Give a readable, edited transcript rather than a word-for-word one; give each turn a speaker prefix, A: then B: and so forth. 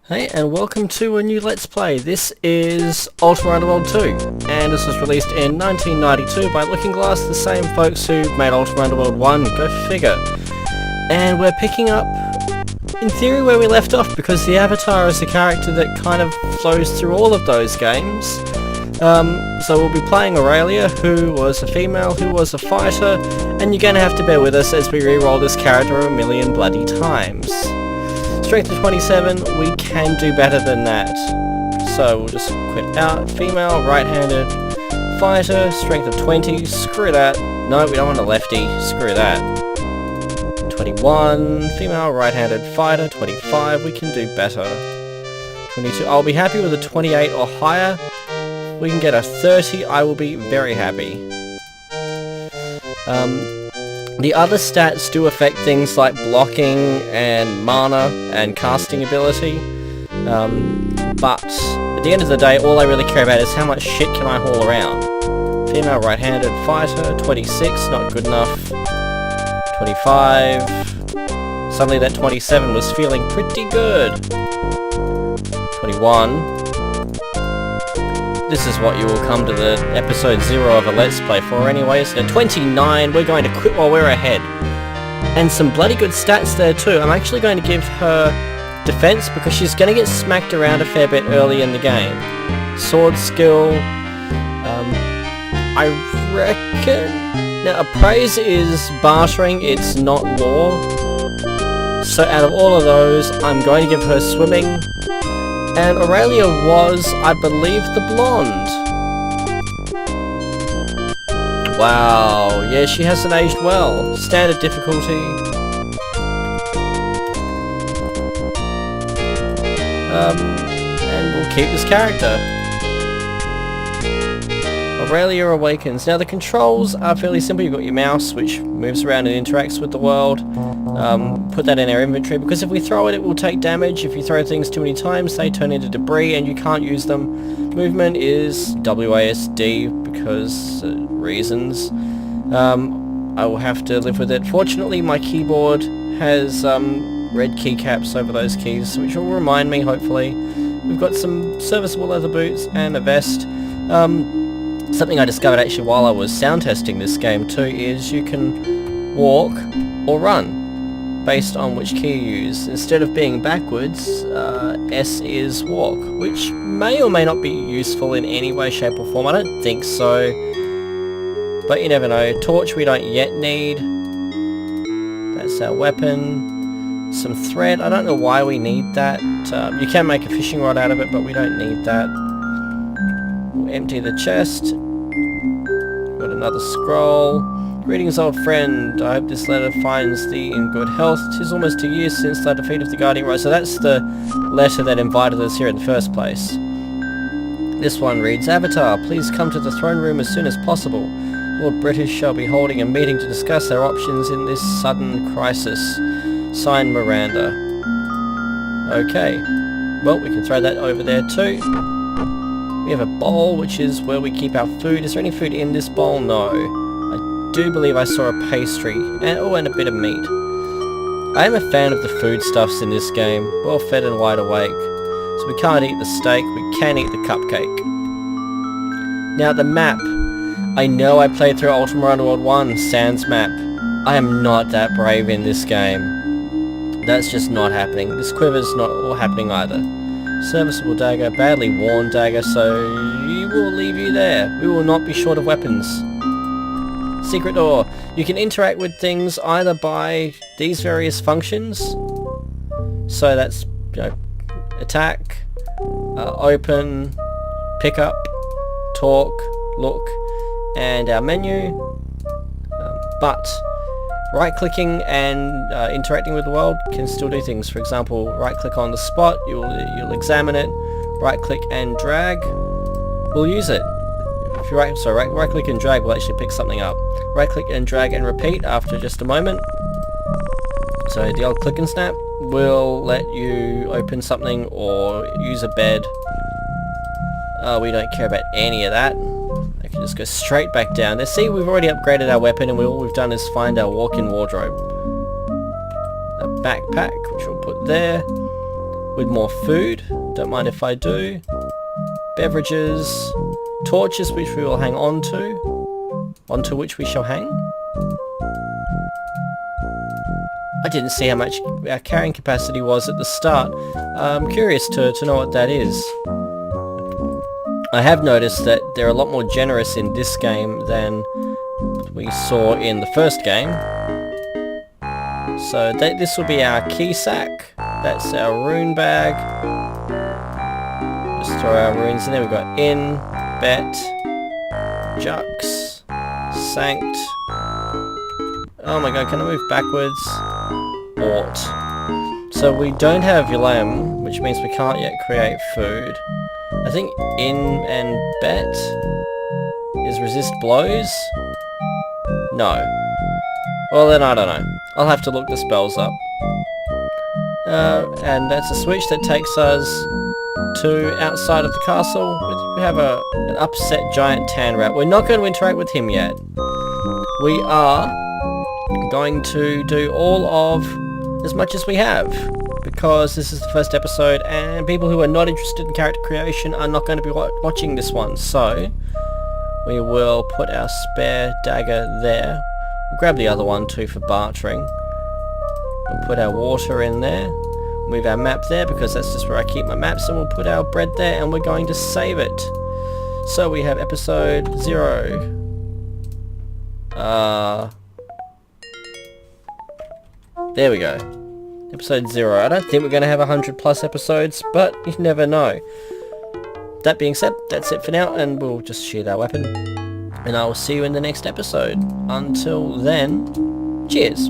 A: Hey, and welcome to a new Let's Play. This is Ultima Underworld 2, and this was released in 1992 by Looking Glass, the same folks who made Ultima Underworld 1, go figure. And we're picking up, in theory, where we left off, because the Avatar is a character that kind of flows through all of those games. So we'll be playing Aurelia, who was a female, who was a fighter, and you're gonna have to bear with us as we re-roll this character a million bloody times. Strength of 27, we can do better than that. So we'll just quit out. Female, right-handed, fighter, strength of 20, screw that. No, we don't want a lefty, screw that. 21, female, right-handed, fighter, 25, we can do better. 22, I'll be happy with a 28 or higher. We can get a 30, I will be very happy. The other stats do affect things like blocking and mana and casting ability, but at the end of the day all I really care about is how much shit can I haul around. Female right-handed fighter, 26, not good enough. 25, suddenly that 27 was feeling pretty good. 21, this is what you will come to the episode 0 of a Let's Play for anyways. At 29, we're going to quit while we're ahead. And some bloody good stats there too. I'm actually going to give her defense because she's going to get smacked around a fair bit early in the game. Sword skill, I reckon... Now, appraise is bartering, it's not law. So out of all of those, I'm going to give her swimming. And Aurelia was, I believe, the blonde. Wow, yeah, she hasn't aged well. Standard difficulty. And we'll keep this character. Aurelia Awakens. Now the controls are fairly simple. You've got your mouse, which moves around and interacts with the world. Put that in our inventory, because if we throw it, it will take damage. If you throw things too many times, they turn into debris and you can't use them. Movement is WASD, because reasons. I will have to live with it. Fortunately, my keyboard has red keycaps over those keys, which will remind me, hopefully. We've got some serviceable leather boots and a vest. Something I discovered actually while I was sound testing this game too is you can walk or run based on which key you use. Instead of being backwards, S is walk, which may or may not be useful in any way, shape or form. I don't think so, but you never know. Torch we don't yet need. That's our weapon. Some thread, I don't know why we need that. You can make a fishing rod out of it, but we don't need that. We'll empty the chest. Got another scroll. Greetings, old friend. I hope this letter finds thee in good health. 'Tis almost 2 years since the defeat of the Guardian. Right, so that's the letter that invited us here in the first place. This one reads, Avatar, please come to the throne room as soon as possible. Lord British shall be holding a meeting to discuss our options in this sudden crisis. Signed, Miranda. Okay. Well, we can throw that over there too. We have a bowl, which is where we keep our food. Is there any food in this bowl? No. I do believe I saw a pastry. And a bit of meat. I am a fan of the foodstuffs in this game. Well fed and wide awake. So we can't eat the steak, we can eat the cupcake. Now the map. I know I played through Ultima Underworld 1, Sans map. I am not that brave in this game. That's just not happening. This quiver's not all happening either. Serviceable dagger, badly worn dagger, so we will leave you there. We will not be short of weapons. Secret door. You can interact with things either by these various functions. So that's, attack, open, pick up, talk, look, and our menu. But right-clicking and interacting with the world can still do things. For example, right-click on the spot, you'll examine it. Right-click and drag, we'll use it. If you right-click and drag will actually pick something up. Right-click and drag and repeat after just a moment. So the old click and snap will let you open something or use a bed. We don't care about any of that. I can just go straight back down there. See, we've already upgraded our weapon and all we've done is find our walk-in wardrobe. A backpack, which we'll put there. With more food, don't mind if I do. Beverages. Torches, which we will hang on to. Onto which we shall hang. I didn't see how much our carrying capacity was at the start. I'm curious to know what that is. I have noticed that they're a lot more generous in this game than we saw in the first game. So this will be our key sack. That's our rune bag. Just throw our runes in there. We've got in, bet, jux, sanct. Oh my god, can I move backwards? Ort. So we don't have Ulam, which means we can't yet create food. I think in and bet is resist blows? No. Well then I don't know. I'll have to look the spells up. And that's a switch that takes us to outside of the castle. We have an upset giant tan rat. We're not going to interact with him yet. We are going to do all of as much as we have, because this is the first episode and people who are not interested in character creation are not going to be watching this one. So we will put our spare dagger there. We'll grab the other one too for bartering. We'll put our water in there. Move our map there because that's just where I keep my maps, and we'll put our bread there and we're going to save it. So we have episode 0. There we go. Episode 0. I don't think we're going to have 100 plus episodes, but you never know. That being said, that's it for now, and we'll just shield our weapon. And I will see you in the next episode. Until then, cheers.